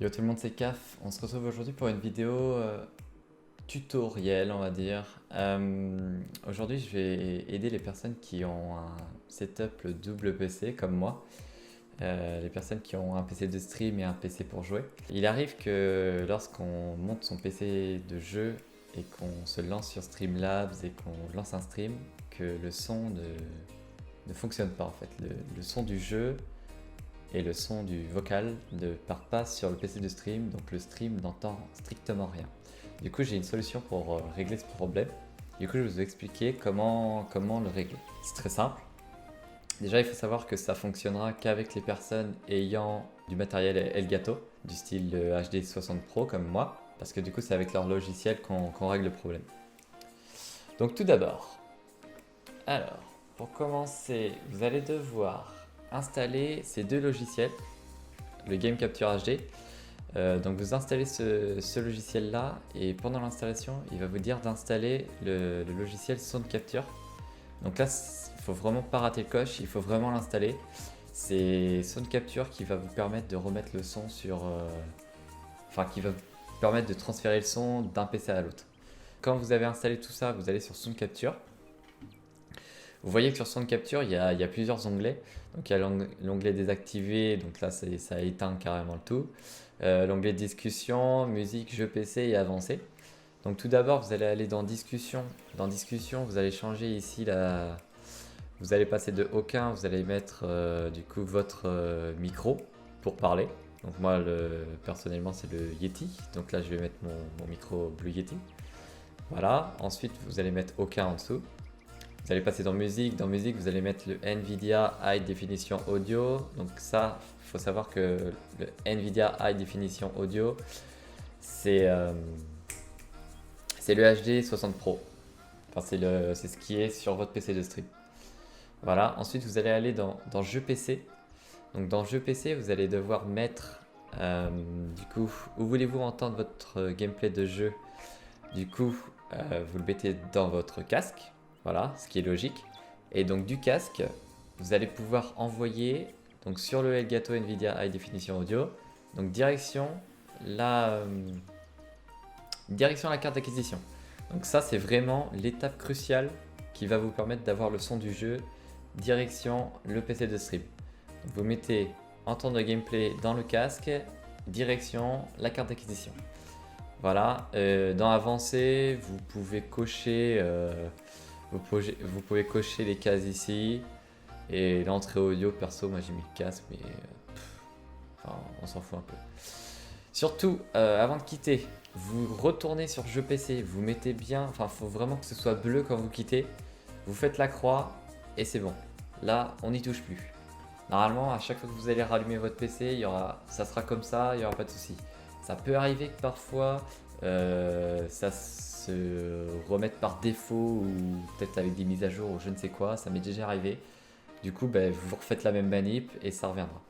Yo tout le monde, c'est CAF. On se retrouve aujourd'hui pour une vidéo tutoriel, on va dire. Aujourd'hui, je vais aider les personnes qui ont un setup double PC comme moi. Les personnes qui ont un PC de stream et un PC pour jouer. Il arrive que lorsqu'on monte son PC de jeu et qu'on se lance sur Streamlabs et qu'on lance un stream, que le son ne fonctionne pas en fait. Le son du jeu et le son du vocal ne part pas sur le PC de stream, donc le stream n'entend strictement rien. Du coup, j'ai une solution pour régler ce problème. Du coup, je vais vous expliquer comment le régler. C'est très simple. Déjà, il faut savoir que ça fonctionnera qu'avec les personnes ayant du matériel Elgato, du style HD 60 Pro comme moi, parce que du coup, c'est avec leur logiciel qu'on règle le problème. Donc tout d'abord, pour commencer, vous allez devoir installer ces deux logiciels, le Game Capture HD. Donc vous installez ce logiciel là et pendant l'installation il va vous dire d'installer le logiciel Sound Capture. Donc là il faut vraiment pas rater le coche, il faut vraiment l'installer. C'est Sound Capture qui va vous permettre de remettre le son sur... qui va vous permettre de transférer le son d'un PC à l'autre. Quand vous avez installé tout ça, vous allez sur Sound Capture. Vous voyez que sur Sound Capture, il y a plusieurs onglets. Donc il y a l'onglet désactivé, donc là ça éteint carrément le tout. L'onglet discussion, musique, jeu PC et avancé. Donc tout d'abord, vous allez aller dans discussion. Dans discussion, vous allez changer ici vous allez passer de aucun, vous allez mettre du coup votre micro pour parler. Donc moi personnellement c'est le Yeti. Donc là je vais mettre mon micro Blue Yeti. Voilà. Ensuite vous allez mettre aucun en dessous. Vous allez passer dans musique vous allez mettre le NVIDIA High Definition Audio. Donc ça, il faut savoir que le NVIDIA High Definition Audio, c'est le HD 60 Pro. Enfin, c'est ce qui est sur votre PC de stream. Voilà, ensuite vous allez aller dans Jeux PC. Donc dans Jeux PC, vous allez devoir mettre, du coup, où voulez-vous entendre votre gameplay de jeu. Du coup, vous le mettez dans votre casque. Voilà, ce qui est logique. Et donc du casque, vous allez pouvoir envoyer donc sur le Elgato NVIDIA High Definition Audio, donc direction la carte d'acquisition. Donc ça c'est vraiment l'étape cruciale qui va vous permettre d'avoir le son du jeu direction le PC de stream. Donc vous mettez entendre gameplay dans le casque, direction la carte d'acquisition. Voilà, dans avancé, vous pouvez cocher vous pouvez cocher les cases ici. Et l'entrée audio, perso, moi j'ai mis le casque, mais on s'en fout un peu. Surtout, avant de quitter, vous retournez sur jeu PC, vous mettez bien, faut vraiment que ce soit bleu quand vous quittez. Vous faites la croix et c'est bon. Là, on n'y touche plus. Normalement, à chaque fois que vous allez rallumer votre PC, ça sera comme ça, il n'y aura pas de souci. Ça peut arriver que parfois, ça se remette par défaut ou peut-être avec des mises à jour ou je ne sais quoi, ça m'est déjà arrivé. Du coup, vous refaites la même manip et ça reviendra.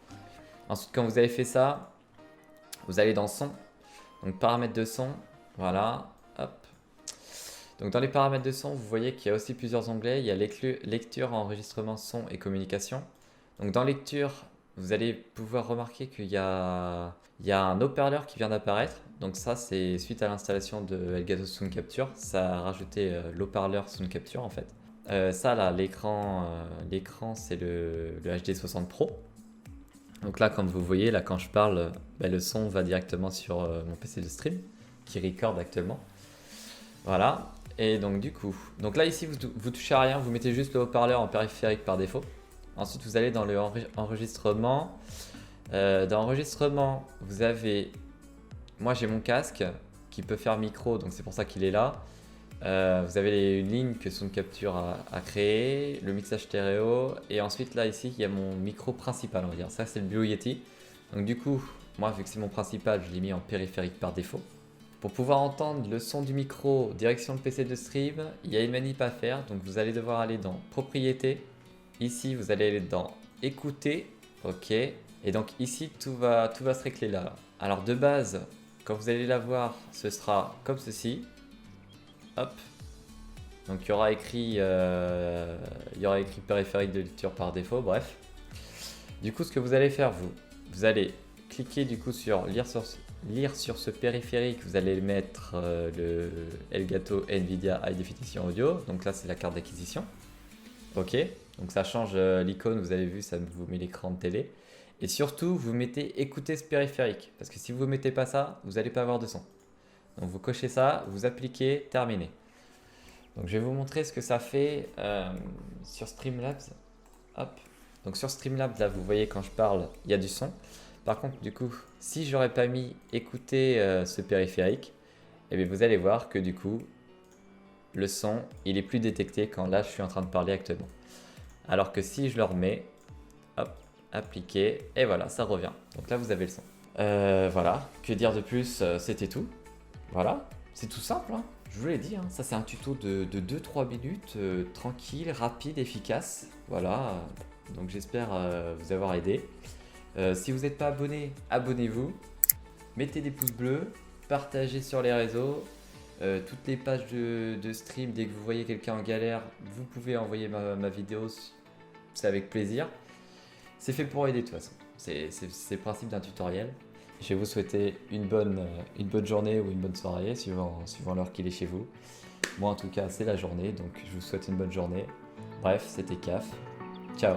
Ensuite, quand vous avez fait ça, vous allez dans son, donc paramètres de son, voilà, hop. Donc dans les paramètres de son, vous voyez qu'il y a aussi plusieurs onglets. Il y a lecture, enregistrement, son et communication. Donc dans lecture, vous allez pouvoir remarquer qu'il y a un haut-parleur qui vient d'apparaître. Donc ça, c'est suite à l'installation de Elgato Sound Capture. Ça a rajouté l'haut-parleur Sound Capture en fait. Ça là, l'écran c'est le HD 60 Pro. Donc là, comme vous voyez, là quand je parle, le son va directement sur mon PC de stream qui record actuellement. Voilà. Et donc du coup, donc là ici vous touchez à rien, vous mettez juste le haut-parleur en périphérique par défaut. Ensuite, vous allez dans le enregistrement. Dans l'enregistrement, vous avez... Moi, j'ai mon casque qui peut faire micro, donc c'est pour ça qu'il est là. Vous avez une ligne que Sound Capture a créée, le mixage stéréo. Et ensuite, là, ici, il y a mon micro principal, on va dire. Ça, c'est le Blue Yeti. Donc du coup, moi, vu que c'est mon principal, je l'ai mis en périphérique par défaut. Pour pouvoir entendre le son du micro direction le PC de stream, il y a une manip à faire. Donc vous allez devoir aller dans Propriétés. Ici, vous allez aller dans Écouter, ok. Et donc ici, tout va se régler là. Alors de base, quand vous allez la voir, ce sera comme ceci. Hop. Donc il y aura écrit périphérique de lecture par défaut, bref. Du coup, ce que vous allez faire, vous allez cliquez du coup sur lire sur ce périphérique, vous allez mettre le Elgato NVIDIA High Definition Audio. Donc là, c'est la carte d'acquisition. Ok, donc ça change l'icône, vous avez vu, ça vous met l'écran de télé. Et surtout, vous mettez écouter ce périphérique. Parce que si vous ne mettez pas ça, vous n'allez pas avoir de son. Donc vous cochez ça, vous appliquez, terminé. Donc je vais vous montrer ce que ça fait sur Streamlabs. Hop. Donc sur Streamlabs, là, vous voyez quand je parle, il y a du son. Par contre, du coup, si j'aurais pas mis écouter ce périphérique, eh bien, vous allez voir que du coup, le son, il est plus détecté quand là, je suis en train de parler actuellement. Alors que si je le remets, hop, appliquer, et voilà, ça revient. Donc là, vous avez le son. Voilà, que dire de plus, c'était tout. Voilà, c'est tout simple, hein. Je vous l'ai dit, hein. Ça c'est un tuto de 2-3 minutes, tranquille, rapide, efficace. Voilà, donc j'espère vous avoir aidé. Si vous n'êtes pas abonné, abonnez-vous. Mettez des pouces bleus, partagez sur les réseaux. Toutes les pages de stream, dès que vous voyez quelqu'un en galère, vous pouvez envoyer ma vidéo, c'est avec plaisir. C'est fait pour aider de toute façon, c'est le principe d'un tutoriel. Je vais vous souhaiter une bonne journée ou une bonne soirée, suivant l'heure qu'il est chez vous. Moi en tout cas, c'est la journée, donc je vous souhaite une bonne journée. Bref, c'était CAF. Ciao.